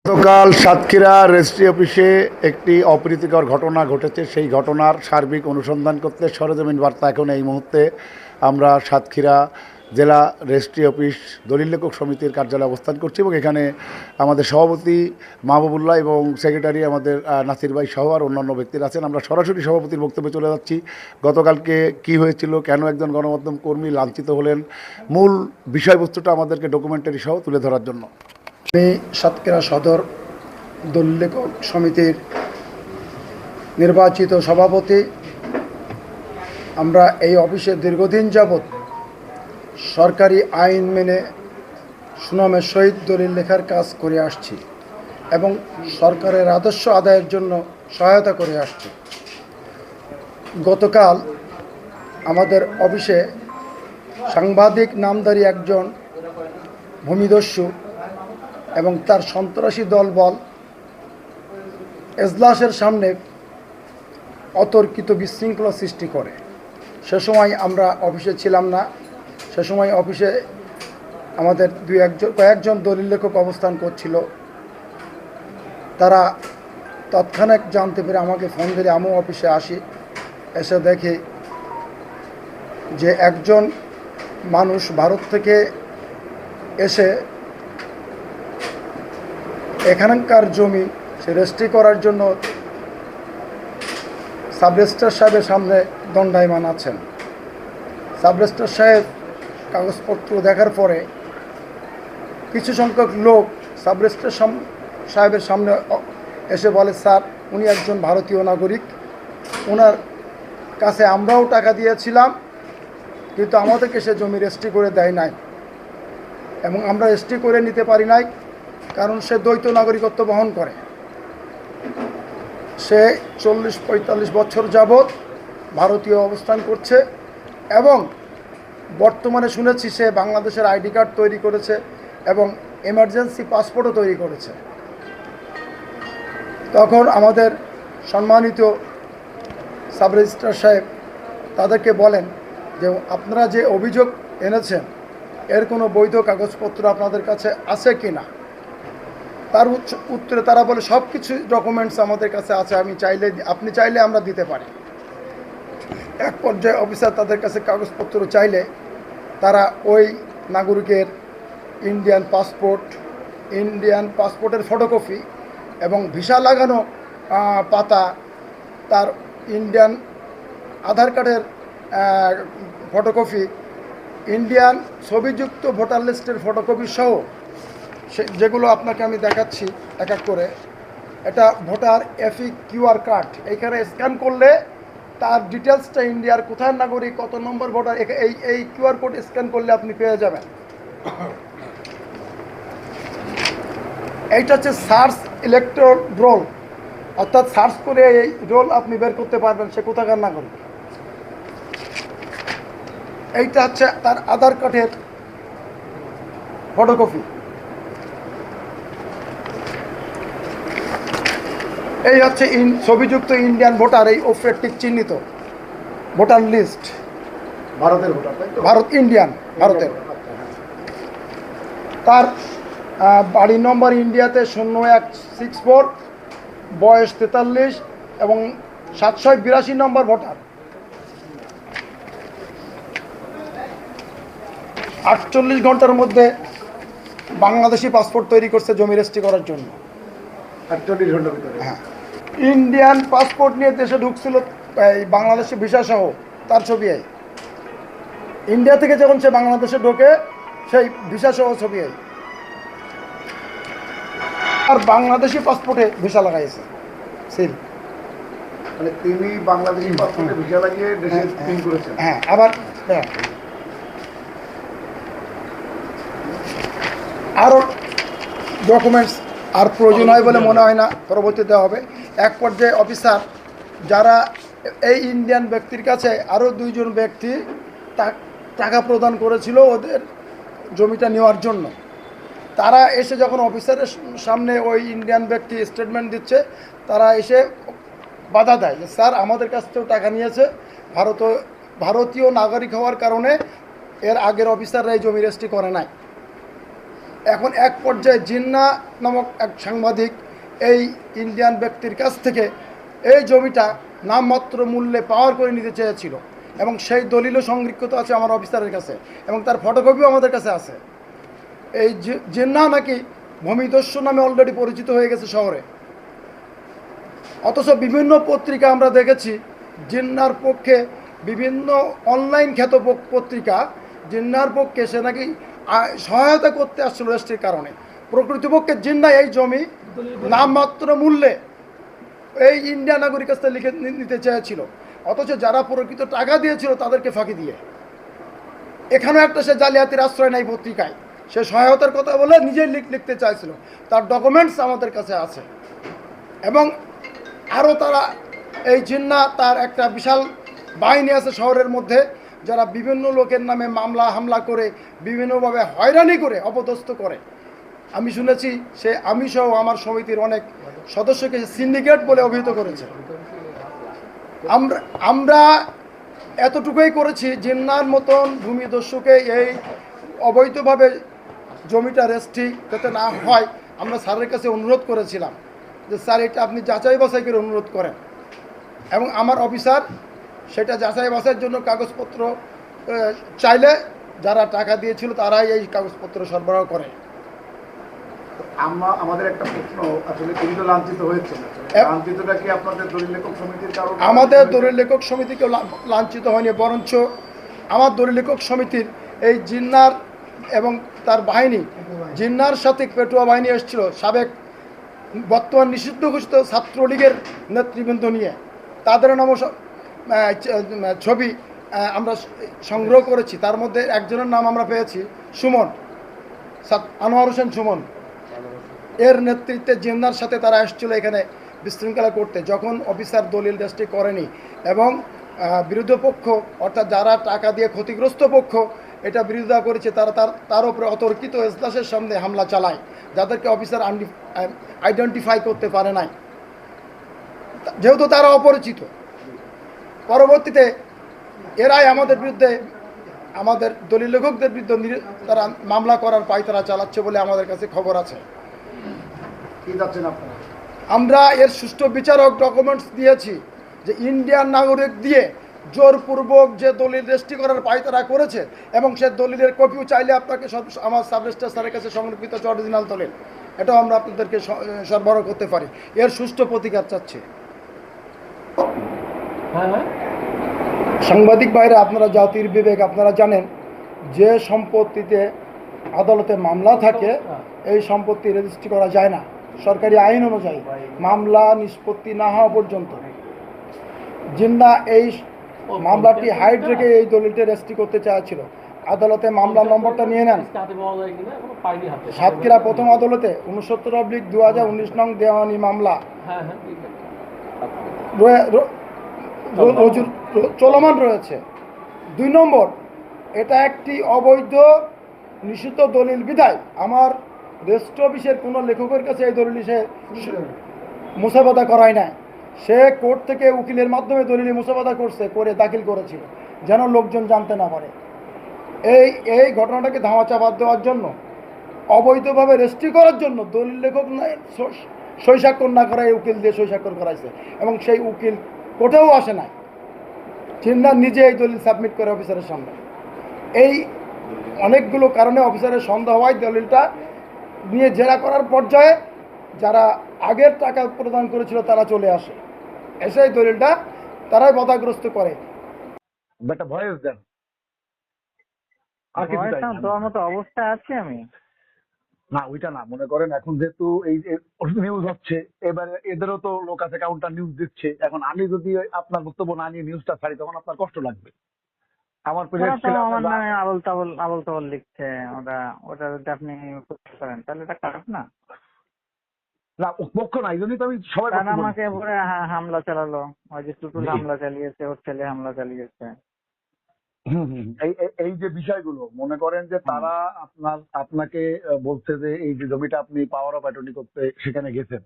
গতকাল সাতক্ষীরা রেজিস্ট্রি অফিসে একটি অপ্রীতিকর ঘটনা ঘটেছে। সেই ঘটনার সার্বিক অনুসন্ধান করতে সরেজমিন বার্তা এখন এই মুহূর্তে আমরা সাতক্ষীরা জেলা রেজিস্ট্রি অফিস দলিল লেখক সমিতির কার্যালয়ে অবস্থান করছি এবং এখানে আমাদের সভাপতি মাহবুবুল্লাহ এবং সেক্রেটারি আমাদের নাসির ভাই সহ আর অন্যান্য ব্যক্তিরা আছেন। আমরা সরাসরি সভাপতির বক্তব্যে চলে যাচ্ছি। গতকালকে কি হয়েছিল, কেন একজন গণমাধ্যম কর্মী লাঞ্ছিত হলেন, মূল বিষয়বস্তুটা আমাদেরকে ডকুমেন্টারি সহ তুলে ধরার জন্য। আমি সাতক্ষীরা সদর দলিল লেখক সমিতির নির্বাচিত সভাপতি। আমরা এই অফিসে দীর্ঘদিন যাবৎ সরকারি আইন মেনে সুনামের সহিত দলিল লেখার কাজ করে আসছি এবং সরকারের আদর্শ আদায়ের জন্য সহায়তা করে আসছি। গতকাল আমাদের অফিসে সাংবাদিক নামধারী একজন ভূমিদস্যু এবং তার সন্ত্রাসী দলবল এজলাসের সামনে অতর্কিত বিশৃঙ্খলা সৃষ্টি করে। সে সময় আমরা অফিসে ছিলাম না। সে সময় অফিসে আমাদের কয়েকজন দলিল লেখক অবস্থান করছিল। তারা তৎক্ষণাৎ জানতে পেরে আমাকে ফোন দিলে আমিও অফিসে আসি। এসে দেখি যে একজন মানুষ ভারত থেকে এসে এখানকার জমি সে রেজিস্ট্রি করার জন্য সাব রেজিস্ট্রার সাহেবের সামনে দণ্ডায়মান আছেন। সাব রেজিস্ট্রার সাহেব কাগজপত্র দেখার পরে কিছু সংখ্যক লোক সাব রেজিস্ট্রার সাহেবের সামনে এসে বলে, স্যার উনি একজন ভারতীয় নাগরিক, ওনার কাছে আমরাও টাকা দিয়েছিলাম কিন্তু আমাদেরকে সে জমি রেজিস্ট্রি করে দেয় নাই এবং আমরা রেজিস্ট্রি করে নিতে পারি নাই কারণ সে দ্বৈত নাগরিকত্ব বহন করে। সে 40-45 বছর যাবৎ ভারতীয় অবস্থান করছে এবং বর্তমানে শুনেছি সে বাংলাদেশের আইডি কার্ড তৈরি করেছে এবং এমার্জেন্সি পাসপোর্টও তৈরি করেছে। তখন আমাদের সম্মানিত সাব রেজিস্ট্রার সাহেব তাদেরকে বলেন যে আপনারা যে অভিযোগ এনেছেন এর কোনো বৈধ কাগজপত্র আপনাদের কাছে আছে কি না। তার উত্তরে তারা বলে সব কিছু ডকুমেন্টস আমাদের কাছে আছে, আপনি চাইলে আমরা দিতে পারি। এক পর্যায়ে অফিসার তাদের কাছে কাগজপত্র চাইলে তারা ওই নাগরিকের ইন্ডিয়ান পাসপোর্টের ফটোকপি এবং ভিসা লাগানো পাতা, তার ইন্ডিয়ান আধার কার্ডের ফটোকপি, ইন্ডিয়ান ছবিযুক্ত ভোটার লিস্টের ফটোকপি সহ যেগুলো আপনাকে আমি দেখাচ্ছি এক এক করে। এটা ভোটার কিউআর কার্ড, এইখানে স্ক্যান করলে তার ডিটেলসটা ইন্ডিয়ার কোথায় নাগরিক, কত নম্বর ভোটার, এই কিউআর কোড স্ক্যান করলে আপনি পেয়ে যাবেন। এইটা হচ্ছে সার্চ ইলেকট্রন রোল, অর্থাৎ সার্চ করে এই রোল আপনি বের করতে পারবেন সে কোথাকার নাগরিক। এইটা হচ্ছে তার আধার কার্ডের ফটোকপি। এই হচ্ছে ছবিযুক্ত ইন্ডিয়ান ভোটার, এই ওফেটিক চিহ্নিত ভোটার লিস্ট, ভারতের ভোটার, ভারতের। তার বাড়ি নম্বর ইন্ডিয়াতে 0164, বয়স 43 এবং 782 নম্বর ভোটার। 48 ঘন্টার মধ্যে বাংলাদেশি পাসপোর্ট তৈরি করছে জমি রেজিস্ট্রি করার জন্য। 48 ঘন্টার ভিতরে? হ্যাঁ, ইন্ডিয়ান পাসপোর্ট নিয়ে দেশে ঢুকছিল এই বাংলাদেশি ভিসা সহ, তার ছবি এই ইন্ডিয়া থেকে যখন সে বাংলাদেশে ঢোকে সেই ভিসা সহ ছবি এই, আর বাংলাদেশি পাসপোর্টে ভিসা লাগাইছে সিল। মানে তিনি বাংলাদেশি পাসপোর্টে ভিসা লাগিয়ে দেশে পিন করেছেন। হ্যাঁ, আবার হ্যাঁ আরও ডকুমেন্টস আর প্রয়োজন হয় বলে মনে হয় না, পরবর্তীতে হবে। এক পর্যায়ে অফিসার যারা এই ইন্ডিয়ান ব্যক্তির কাছে আরও 2 জন ব্যক্তি টাকা প্রদান করেছিল ওদের জমিটা নেওয়ার জন্য, তারা এসে যখন অফিসারের সামনে ওই ইন্ডিয়ান ব্যক্তি স্টেটমেন্ট দিচ্ছে, তারা এসে বাধা দেয় যে স্যার আমাদের কাছ থেকেও টাকা নিয়েছে, ভারতীয় নাগরিক হওয়ার কারণে এর আগের অফিসাররা এই জমি রেজিস্ট্রি করে নাই। এখন এক পর্যায়ে জিন্না নামক এক সাংবাদিক এই ইন্ডিয়ান ব্যক্তির কাছ থেকে এই জমিটা নামমাত্র মূল্যে পাওয়ার করে নিতে চেয়েছিল, এবং সেই দলিলও সংরক্ষিত আছে আমার অফিসারের কাছে, এবং তার ফটোকপিও আমাদের কাছে আছে। এই জিন্না নাকি ভূমিদস্যু নামে অলরেডি পরিচিত হয়ে গেছে শহরে। অথচ বিভিন্ন পত্রিকা আমরা দেখেছি জিন্নার পক্ষে, বিভিন্ন অনলাইন খ্যাত পত্রিকা জিন্নার পক্ষে সে নাকি সহায়তা করতে আসছিল রেজিস্ট্রির কারণে। প্রকৃতপক্ষে জিন্না এই জমি নামমাত্র মূল্যে এই ইন্ডিয়ান নাগরিক কাছ থেকে লিখে নিতে চেয়েছিল, অথচ যারা প্রকৃত টাকা দিয়েছিল তাদেরকে ফাঁকি দিয়ে। এখানেও একটা সে জালিয়াতির আশ্রয় নেয় পত্রিকায়, সে সহায়তার কথা বলে নিজেই লিখতে চাইছিল, তার ডকুমেন্টস আমাদের কাছে আছে। এবং আরও তারা এই জিন্না তার একটা বিশাল বাহিনী আছে শহরের মধ্যে, যারা বিভিন্ন লোকের নামে মামলা হামলা করে বিভিন্নভাবে হয়রানি করে অপদস্থ করে। আমি শুনেছি সে আমি সহ আমার সমিতির অনেক সদস্যকে সিন্ডিকেট বলে অভিহিত করেছে। আমরা এতটুকুই করেছি, জিন্নার মতন ভূমিদস্যুকে এই অবৈধভাবে জমিটা রেজিস্ট্রি যাতে না হয় আমরা স্যারের কাছে অনুরোধ করেছিলাম যে স্যার এটা আপনি যাচাই বাছাই করে অনুরোধ করেন, এবং আমার অফিসার সেটা যাচাই বাছাইয়ের জন্য কাগজপত্র চাইলে যারা টাকা দিয়েছিল তারাই এই কাগজপত্র সরবরাহ করে। আমাদের একটা প্রশ্ন, আসলে তিনি তো লাঞ্ছিত হয়েছেন, লাঞ্ছিতটা কি আপনাদের দলিল লেখক সমিতির কারণে? আমাদের দলিল লেখক সমিতিকে লাঞ্ছিত হয়নি, বরঞ্চ আমার দলিল লেখক সমিতির এই জিন্নার এবং তার বাহিনী, জিন্নার সাথে পেটুয়া বাহিনী এসেছিল সাবেক বর্তমান নিষিদ্ধ ঘোষিত ছাত্রলীগের নেতৃবৃন্দ নিয়ে, তাদের নাম ছবি আমরা সংগ্রহ করেছি। তার মধ্যে একজনের নাম আমরা পেয়েছি সুমন, আনোয়ার হোসেন সুমন। এর নেতৃত্বে জিন্নার সাথে তারা এসেছিল এখানে বিশৃঙ্খলা করতে, যখন অফিসার দলিল রেজিস্ট্রি করেনি এবং বিরোধী পক্ষ অর্থাৎ যারা টাকা দিয়ে ক্ষতিগ্রস্ত পক্ষ এটা বিরোধিতা করেছে, তারা তার উপরে অতর্কিত এজলাসের সামনে হামলা চালায়, যাদেরকে অফিসার আইডেন্টিফাই করতে পারে নাই, যেহেতু তারা অপরিচিত। পরবর্তীতে এরাই আমাদের বিরুদ্ধে, আমাদের দলিল লেখকদের বিরুদ্ধে তারা মামলা করার পায়তারা চালাচ্ছে বলে আমাদের কাছে খবর আছে। কি যাচ্ছেন আপনারা? আমরা এর সুষ্ঠু বিচারক ডকুমেন্টস দিয়েছি যে ইন্ডিয়ান নাগরিক দিয়ে জোরপূর্বক যে দলিল রেজিস্ট্রি করার পায়তারা করেছে, এবং সে দলিলের কপিও চাইলে আপনাকে আমার সাব রেজিস্ট্রার স্যারের কাছে সংরক্ষিত অরিজিনাল দলিল, এটাও আমরা আপনাদেরকে সরবরাহ করতে পারি। এর সুষ্ঠু প্রতিকার চাচ্ছে। সাংবাদিক ভাইরা, আপনারা জাতির বিবেক, আপনারা জানেন যে সম্পত্তিতে আদালতে মামলা থাকে এই সম্পত্তি রেজিস্ট্রি করা যায় না সরকারি আইন অনুযায়ী, মামলা নিষ্পত্তি না হওয়া পর্যন্ত। জিন্না এই মামলাটি হাইড রেখে এই দলিলটি রেজিস্ট্রি করতে চাইছিল। আদালতে মামলার নম্বরটা নিয়ে নেন। সাতক্ষীরা প্রথম আদালতে 69/2019 নং দেওয়ানি মামলা চলমান রয়েছে। 2 নম্বর, এটা একটি অবৈধ নিষিদ্ধ দলিল বিধায় আমার রেজিস্ট্রি অফিসের কোনো লেখকের কাছে এই দলিল সে মুসাবাদা করায় নাই। সে কোর্ট থেকে উকিলের মাধ্যমে দলিল মুসাবাদা করে দাখিল করেছিল, যেন লোকজন জানতে না পারে। এই ঘটনাটাকে ধামাচাপা দেওয়ার জন্য, অবৈধভাবে রেজিস্ট্রি করার জন্য দলিল লেখক সই স্বাক্ষর না করায় উকিল দিয়ে সই স্বাক্ষর করাইছে, এবং সেই উকিল কোর্টেও আসে নাই। জিন্না নিজে এই দলিল সাবমিট করে অফিসারের সামনে। এই অনেকগুলো কারণে অফিসারের সন্দেহ হয় দলিলটা নিয়ে জেরা করার পর্যায়ে যারা আগের টাকা প্রদান করেছিল তারা চলে আসে, এসে এই দলিলটা তারাই বাধাগ্রস্ত করে। একটা ভয়েস দেন। তোমার মতো অবস্থা আছে আমি না, ওইটা না, মনে করেন এখন যেহেতু এই নিউজ হচ্ছে, এবারে এদেরও তো লোক আছে কাউন্টার নিউজ দিচ্ছে। এখন আমি যদি আপনার বক্তব্য না নিয়ে নিউজটা ছাড়ি তখন আপনার কষ্ট লাগবে। আমার ওরা তো আমার নামে আবল তাবল লিখছে। ওটা যদি আপনি করতে পারেন তাহলে এটা খারাপ না? না, পক্ষ না, এই জন্যই তো আমি সবাই তারা আমাকে পরে হামলা চালালো, ওই যে টুটুল হামলা চালিয়েছে, ওর ছেলে হামলা চালিয়েছে। এই যে বিষয়গুলো মনে করেন যে তারা আপনাকে বলছে যে এই যে জমিটা আপনি পাওয়ার অফ অ্যাটর্নি করতে সেখানে গেছেন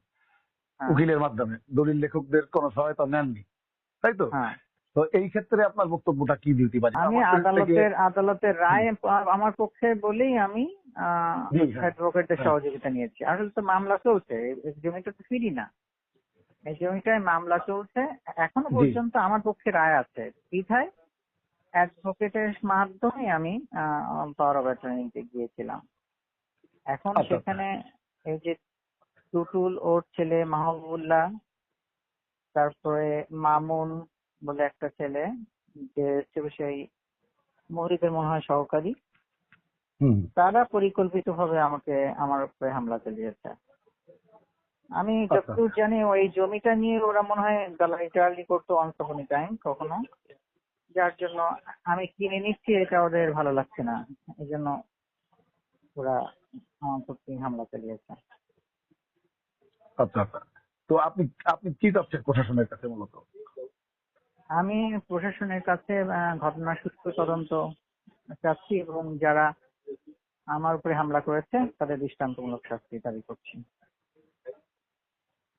উকিলের মাধ্যমে, দলিল লেখকদের কোনো সহায়তা নেননি, তাই তো? তো এই ক্ষেত্রে আপনার বক্তব্যটা কি দিতে পারি? আমি আদালতের রায় আমার পক্ষে বলেই আমি জি, হ্যাঁ, অ্যাডভোকেটদের হ্যাঁ, সহযোগিতা নিয়েছি। আসলে তো মামলা চলছে, এই জমিটা তো ফিরি না, এই জমিটায় মামলা চলছে। এখনো জি, পর্যন্ত আমার পক্ষে রায় আছে, বিধায় অ্যাডভোকেটের মাধ্যমে আমি পাওয়ার অফ অ্যাটর্নিতে গিয়েছিলাম। এখন আচ্ছা, আচ্ছা, সেখানে এই যে টুটুল, ওর ছেলে মাহবুবুল্লাহ, তারপরে মামুন বলে একটা ছেলে, যে সেই মরিদের মনে হয় সহকারী, হুম, তারা পরিকল্পিতভাবে আমাকে আমার উপরে হামলা চালিয়েছে। আমি আচ্ছা, যতদূর জানি ওই জমিটা নিয়ে ওরা মনে হয় দালালি টালালি করতো অনস টাইম কখনো, যার জন্য আমি কিনে নিচ্ছি এটা ওদের ভালো লাগছে না, এই জন্য ওরা আমার প্রতি হামলা চালিয়েছে। আচ্ছা, আচ্ছা। তো আপনি আপনি কি চাচ্ছেন প্রশাসনের কাছে মূলত? আমি প্রশাসনের কাছে ঘটনার সুষ্ঠু তদন্ত চাচ্ছি এবং যারা আমার উপরে হামলা করেছে তাদের দৃষ্টান্তমূলক শাস্তি দাবি করছি।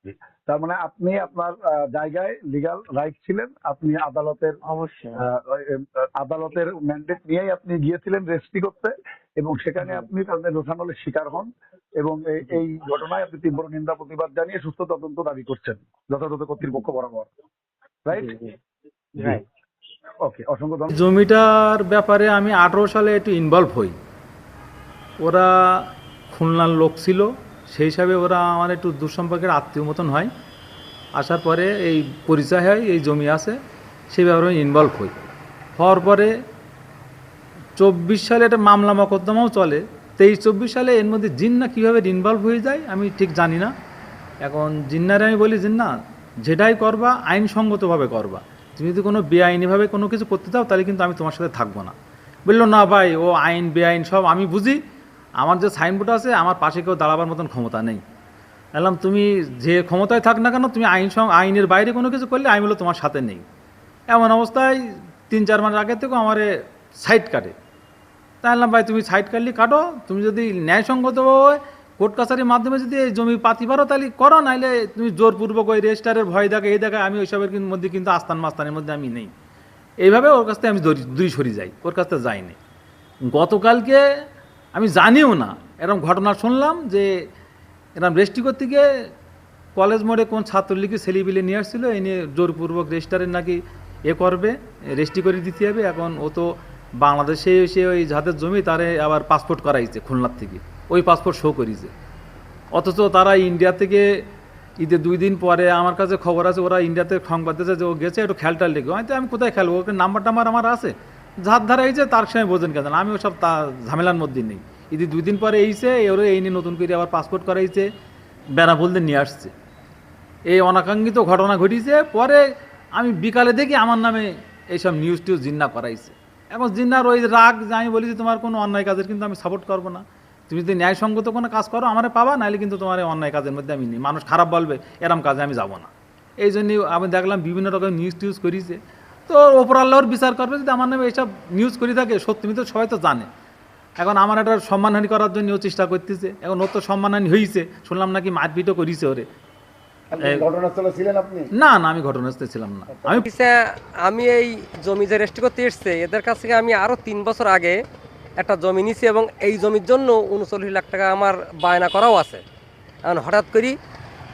জি। তার মানে আপনি আপনার জায়গায় লিগ্যাল রাইট ছিলেন, আপনি অবশ্যই। আদালতের ম্যান্ডেট নিয়েই আপনি গিয়েছিলেন রেজিস্ট্রি করতে, এবং সেখানে জি আপনি তাদের রোষানলের শিকার হন, এবং জি এই ঘটনায় আপনি তীব্র নিন্দা প্রতিবাদ জানিয়ে সুস্থ তদন্ত দাবি করছেন যথাযথ কর্তৃপক্ষ বরাবর, রাইট? জি জি জি, রাইট। ওকে, অসংখ্য ধন্যবাদ। জমিটার ব্যাপারে আমি 18 সালে একটু ইনভলভ হই। ওরা খুলনার লোক ছিল, সেই হিসাবে ওরা আমার একটু দুঃসম্পর্কের আত্মীয় মতন হয়। আসার পরে এই পরিচয় হয়, এই জমি আছে, সেই ব্যাপারে আমি ইনভলভ হই। হওয়ার পরে 24 সালে একটা মামলা মকদ্দমাও চলে। 23-24 সালে এর মধ্যে জিন্না কীভাবে ইনভলভ হয়ে যায় আমি ঠিক জানি না। এখন জিন্নারে আমি বলি, জিন্না যেটাই করবা আইনসঙ্গতভাবে করবা, তুমি যদি কোনো বেআইনিভাবে কোনো কিছু করতে চাও তাহলে কিন্তু আমি তোমার সাথে থাকবো না। বললো না ভাই, ও আইন বেআইন সব আমি বুঝি, আমার যে সাইনবোর্ড আছে আমার পাশে কেউ দাঁড়াবার মতন ক্ষমতা নেই। বললাম তুমি যে ক্ষমতায় থাক না কেন, তুমি আইনের বাইরে কোনো কিছু করলে আমি বলো তোমার সাথে নেই। এমন অবস্থায় 3-4 মাস আগে থেকেও আমারে সাইড কাটে। তাই বললাম ভাই তুমি সাইড কাটলি কাটো, তুমি যদি ন্যায়সঙ্গতভাবে কোর্ট কাছারির মাধ্যমে যদি এই জমি পাতি পারো তাহলে করো, নাইলে তুমি জোরপূর্বক ওই রেজিস্টারের ভয় দেখে এই দেখে, আমি ওইসবের মধ্যে কিন্তু আস্তান মাস্তানের মধ্যে আমি নেই। এইভাবে ওর কাছ থেকে আমি দূরে সরে যাই, ওর কাছ থেকে যাইনি। গতকালকে আমি জানিও না, এরকম ঘটনা শুনলাম যে এরকম রেজিস্ট্রি করতে গিয়ে কলেজ মোড়ে কোন ছাত্রলীগের ছেলেপিলে নিয়ে আসছিল, এই নিয়ে জোরপূর্বক রেজিস্টারের নাকি করবে, রেজিস্ট্রি করে দিতে হবে। এখন ও তো বাংলাদেশে এসে ওই যাদের জমি তারে আবার পাসপোর্ট করাইছে খুলনার থেকে, ওই পাসপোর্ট শো করিছে। অথচ তারা ইন্ডিয়া থেকে ঈদের 2 দিন পরে আমার কাছে খবর আছে ওরা ইন্ডিয়াতে সংবাদ দিয়েছে যে ও গেছে একটু খেলটাল লেগে। হয়তো আমি কোথায় খেলবো, ওকে নাম্বার টাম্বার আমার আছে, যার ধারা এইছে তার সঙ্গে বোঝেন কেন, আমি ওসব ঝামেলার মধ্যে নেই। ঈদের 2 দিন পরে এইছে, ওরা এই নিয়ে নতুন করে আবার পাসপোর্ট করাইছে, বেনাফুলদের নিয়ে আসছে। এই অনাকাঙ্ক্ষিত ঘটনা ঘটিছে। পরে আমি বিকালে দেখি আমার নামে এইসব নিউজ টিউজ জিন্না করাইছে। এখন জিন্নার ওই রাগ যে আমি বলি যে তোমার কোনো অন্যায় কাজের কিন্তু আমি সাপোর্ট করবো না, তুমি যদি ন্যায়সঙ্গত কোনো কাজ করো আমারে পাবা, নাহলে কিন্তু তোমার এই অন্যায় কাজের মধ্যে আমি নেই, মানুষ খারাপ বলবে এরম কাজে আমি যাব না। এই জন্যই আমি দেখলাম বিভিন্ন রকম নিউজ টিউজ করিছে। তো ওপর আল্লাহর বিচার করবে, যদি আমার নামে এইসব নিউজ করে থাকে সত্যি তো সবাই তো জানে। এখন আমার একটা সম্মানহানি করার জন্য ও চেষ্টা করতেছে। এখন ওর তো সম্মানহানি হয়েছে, শুনলাম নাকি মারপিটও করিছে ওরে। ঘটনাস্থলে ছিলেন আপনি? না না, আমি ঘটনাস্থলে ছিলাম না। আমি আমি এই জমি যে রেজিস্ট্রি করতে এসছে এদের কাছ থেকে আমি আরও 3 বছর আগে একটা জমি নিছি, এবং এই জমির জন্য 39 লাখ টাকা আমার বায়না করাও আছে। এখন হঠাৎ করি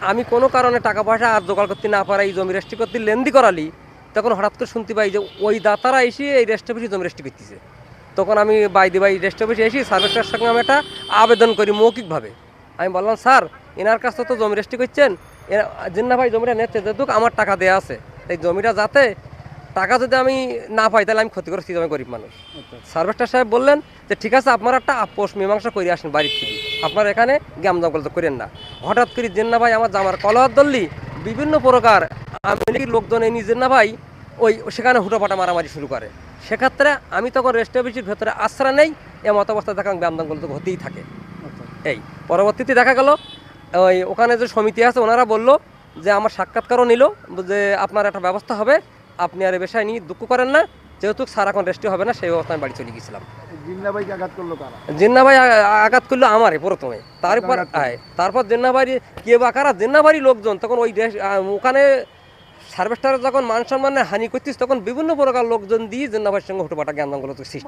আমি কোনো কারণে টাকা পয়সা আর জোগাড় করতে না পারা, এই জমি রেজিস্ট্রি করতে লেন্দি করালি, তখন হঠাৎ করে শুনতে পাই যে ওই দাতারা এসে এই রেজিস্ট্রি অফিসে জমি রেজিস্ট্রি করতেছে। তখন আমি বাইদি রেজিস্ট্রি অফিসে এসে সার্ভিসটার সঙ্গে আমি একটা আবেদন করি মৌখিকভাবে। আমি বললাম স্যার এনার কাছ তো জমি রেজিস্ট্রি করছেন, জিন্না ভাই জমিটা নিচ্ছে, যেহেতু আমার টাকা দেওয়া আছে, তাই জমিটা যাতে টাকা যদি আমি না পাই তাহলে আমি ক্ষতিগ্রস্ত, আমি গরিব মানুষ। সার্ভেস্টার সাহেব বললেন যে ঠিক আছে আপনারা একটা আপোষ মীমাংসা করে আসেন বাড়ির থেকে, আপনার এখানে গ্যাম জঙ্গল তো করেন না। হঠাৎ করে জিন্না ভাই আমার জামার কলহাত ধরলি, বিভিন্ন প্রকার আমি লোকজন এই জিন্না ভাই ওই সেখানে হুটোপাটা মারামারি শুরু করে। সেক্ষেত্রে আমি তখন রেজিস্ট্রি অফিসের ভেতরে আশ্রয় নেই, এমন অবস্থায় দেখা গ্যাম জঙ্গল তো হতেই থাকে। এই পরবর্তীতে দেখা গেল ওই ওখানে যে সমিতি আছে ওনারা বলল যে আমার সাক্ষাৎকারও নিল যে আপনার একটা ব্যবস্থা হবে, আপনি আর এ বিষয় নিয়ে দুঃখ করেন না, যেহেতু স্যার এখন রেস্টি হবে না, সেই অবস্থা আমি বাড়ি চলে গেছিলাম। জিন্না ভাইকে আঘাত করলো কারা? জিন্না ভাই আঘাত করলো আমারে প্রথমে, তারপর জিন্না ভাই কে বা কারা, জিন্না ভাই লোকজন তখন ওই ওখানে সার্ভেস্টার যখন মান সম্মানে হানি করতিস তখন বিভিন্ন প্রকার লোকজন দিয়ে জন্য সঙ্গে হুটোপাটা জ্ঞানগুলো সৃষ্টি